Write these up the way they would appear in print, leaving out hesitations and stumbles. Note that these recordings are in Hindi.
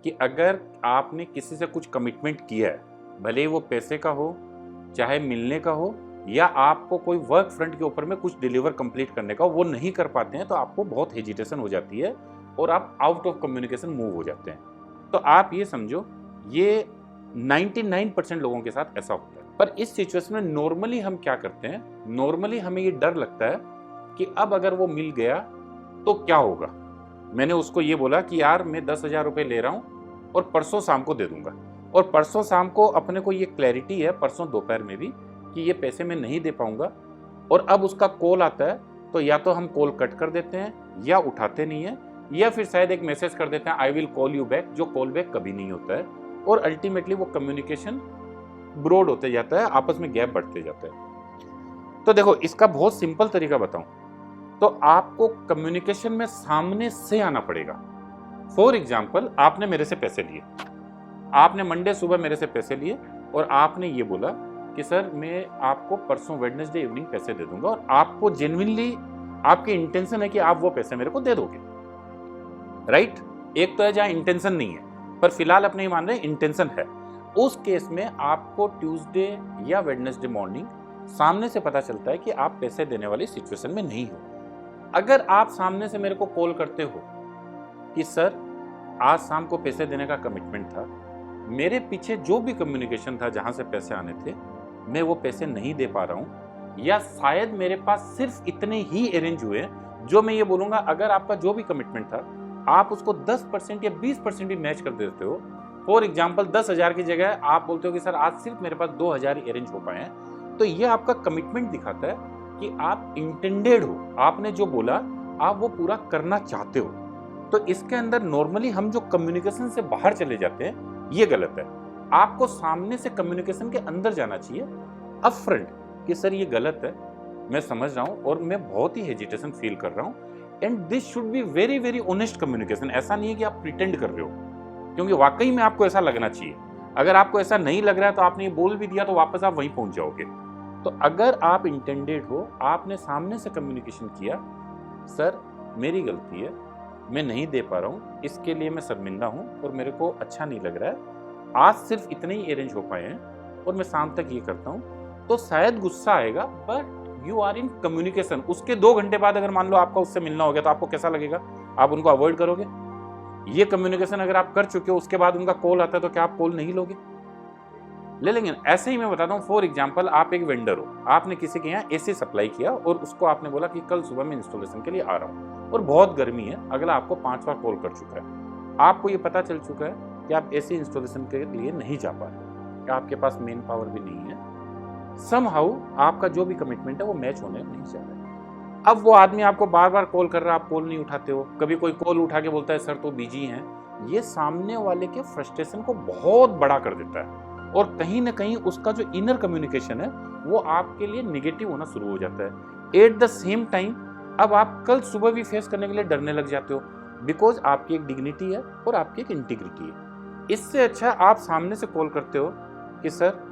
कि अगर आपने किसी से कुछ कमिटमेंट किया है, भले ही वो पैसे का हो, चाहे मिलने का हो, या आपको कोई वर्क फ्रंट के ऊपर में कुछ डिलीवर कंप्लीट करने का हो, वो नहीं कर पाते हैं तो आपको बहुत हेजिटेशन हो जाती है और आप आउट ऑफ कम्युनिकेशन मूव हो जाते हैं। तो आप ये समझो, ये 99% लोगों के साथ ऐसा होता है। पर इस सिचुएशन में नॉर्मली हम क्या करते हैं, नॉर्मली हमें ये डर लगता है कि अब अगर वो मिल गया तो क्या होगा। मैंने उसको ये बोला कि यार मैं 10,000 रुपये ले रहा हूँ और परसों शाम को दे दूंगा, और परसों शाम को अपने को ये क्लैरिटी है परसों दोपहर में भी कि ये पैसे मैं नहीं दे पाऊंगा, और अब उसका कॉल आता है तो या तो हम कॉल कट कर देते हैं या उठाते नहीं है, या फिर शायद एक मैसेज कर देते हैं I will call you back, जो कॉल बैक कभी नहीं होता है, और अल्टीमेटली वो कम्युनिकेशन ब्रॉड होते जाता है, आपस में गैप बढ़ते जाता है। तो देखो, इसका बहुत सिंपल तरीका बताऊं तो आपको कम्युनिकेशन में सामने से आना पड़ेगा। फॉर एग्जाम्पल, आपने मेरे से पैसे लिए, आपने मंडे सुबह मेरे से पैसे लिए और आपने ये बोला कि सर मैं आपको परसों वेडनेसडे इवनिंग पैसे दे दूंगा, और आपको जेन्युइनली आपकी इंटेंशन है कि आप वो पैसे मेरे को दे दोगे, राइट? एक तो है जहां इंटेंशन नहीं है, पर फिलहाल अपने ही मान रहे इंटेंशन है। उस केस में आपको ट्यूसडे या वेडनेसडे मॉर्निंग सामने से पता चलता है कि आप पैसे देने वाली सिचुएशन में नहीं हो। अगर आप सामने से मेरे को कॉल करते हो कि सर आज शाम को पैसे देने का कमिटमेंट था, मेरे पीछे जो भी कम्युनिकेशन था जहां से पैसे आने थे, मैं वो पैसे नहीं दे पा रहा हूं, या शायद मेरे पास सिर्फ इतने ही अरेंज हुए जो मैं ये बोलूंगा अगर आपका जो भी कमिटमेंट था आप उसको 10% या 20% भी मैच कर देते हो। फॉर एग्जाम्पल 10,000 की जगह आप बोलते हो कि सर आज सिर्फ मेरे पास 2,000 ही अरेंज हो पाए हैं, तो ये आपका कमिटमेंट दिखाता है कि आप इंटेंडेड हो, आपने जो बोला आप वो पूरा करना चाहते हो। तो इसके अंदर नॉर्मली हम जो कम्युनिकेशन से बाहर चले जाते हैं, ये गलत है। आपको सामने से कम्युनिकेशन के अंदर जाना चाहिए, अपफ्रंट, कि सर ये गलत है, मैं समझ रहा हूँ और मैं बहुत ही हेजिटेशन फील कर रहा हूँ, and this should be very very honest communication. ऐसा नहीं है कि आप प्रिटेंड कर रहे हो, क्योंकि वाकई में आपको ऐसा लगना चाहिए। अगर आपको ऐसा नहीं लग रहा है तो आपने ये बोल भी दिया तो वापस आप वहीं पहुंच जाओगे। तो अगर आप इंटेंडेड हो, आपने सामने से कम्युनिकेशन किया, सर मेरी गलती है, मैं नहीं दे पा रहा हूँ, इसके लिए मैं शर्मिंदा हूँ और मेरे को अच्छा नहीं लग रहा है, आज सिर्फ इतने ही अरेंज हो पाए हैं और मैं शाम तक ये करता हूँ, तो शायद गुस्सा आएगा, but you are in communication. उसके 2 घंटे बाद अगर मान लो आपका उससे मिलना हो गया तो आपको कैसा लगेगा? आप उनको अवॉइड करोगे? ये कम्युनिकेशन अगर आप कर चुके हो, उसके बाद उनका कॉल आता है तो क्या आप कॉल नहीं लोगे? ले लेंगे। ऐसे ही मैं बताता हूँ, फॉर एग्जाम्पल आप एक वेंडर हो, आपने किसी के यहाँ एसी सप्लाई किया और उसको आपने बोला कि कल सुबह मैं इंस्टॉलेशन के लिए आ रहा हूँ और बहुत गर्मी है, अगला आपको 5 बार कॉल कर चुका है, आपको ये पता चल चुका है कि आप एसी इंस्टॉलेशन के लिए नहीं जा पा रहे, आपके पास मेन पावर भी नहीं है, समहाउ आपका जो भी कमिटमेंट है वो मैच होने नहीं जा रहा है। अब वो आदमी आपको बार बार कॉल कर रहा है, आप कॉल नहीं उठाते हो, कभी कोई कॉल उठा के बोलता है सर तो बिजी हैं, ये सामने वाले के फ्रस्ट्रेशन को बहुत बड़ा कर देता है, और कहीं ना कहीं उसका जो इनर कम्युनिकेशन है वो आपके लिए निगेटिव होना शुरू हो जाता है। एट द सेम टाइम अब आप कल सुबह भी फेस करने के लिए डरने लग जाते हो, बिकॉज आपकी एक डिग्निटी है और आपकी एक इंटीग्रिटी है। इससे अच्छा आप सामने से कॉल करते हो कि सर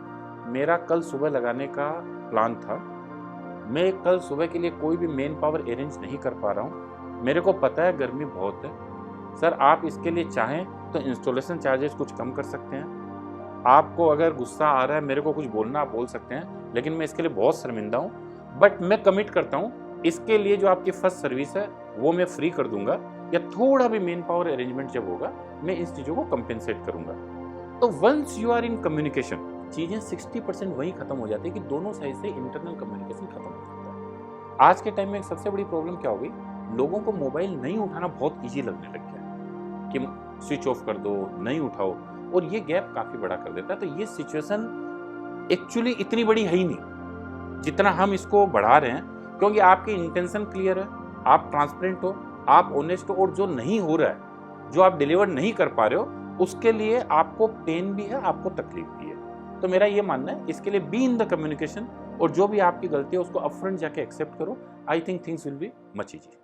मेरा कल सुबह लगाने का प्लान था, मैं कल सुबह के लिए कोई भी मेन पावर अरेंज नहीं कर पा रहा हूँ, मेरे को पता है गर्मी बहुत है, सर आप इसके लिए चाहें तो इंस्टॉलेशन चार्जेस कुछ कम कर सकते हैं, आपको अगर गुस्सा आ रहा है मेरे को कुछ बोलना आप बोल सकते हैं, लेकिन मैं इसके लिए बहुत शर्मिंदा हूँ, बट मैं कमिट करता हूँ इसके लिए जो आपकी फर्स्ट सर्विस है वो मैं फ्री कर दूंगा, या थोड़ा भी मेन पावर अरेंजमेंट जब होगा मैं इस चीज़ों को कंपेंसेट करूंगा। तो once you are in communication, चीज़ें 60% वहीं खत्म हो जाती है कि दोनों साइड से इंटरनल कम्युनिकेशन खत्म हो जाता है। आज के टाइम में एक सबसे बड़ी प्रॉब्लम क्या हो गई, लोगों को मोबाइल नहीं उठाना बहुत ईजी लगने लग गया कि स्विच ऑफ कर दो, नहीं उठाओ, और ये गैप काफी बड़ा कर देता है। तो ये सिचुएशन एक्चुअली इतनी बड़ी है ही नहीं जितना हम इसको बढ़ा रहे हैं, क्योंकि आपकी इंटेंशन क्लियर है, आप ट्रांसपेरेंट हो, आप ऑनेस्ट हो, और जो नहीं हो रहा है, जो आप डिलीवर नहीं कर पा रहे हो, उसके लिए आपको पेन भी है, आपको तकलीफ भी है। तो मेरा ये मानना है इसके लिए बी इन द कम्युनिकेशन, और जो भी आपकी गलती है उसको अपफ्रंट जाके एक्सेप्ट करो। I think things will be much easy.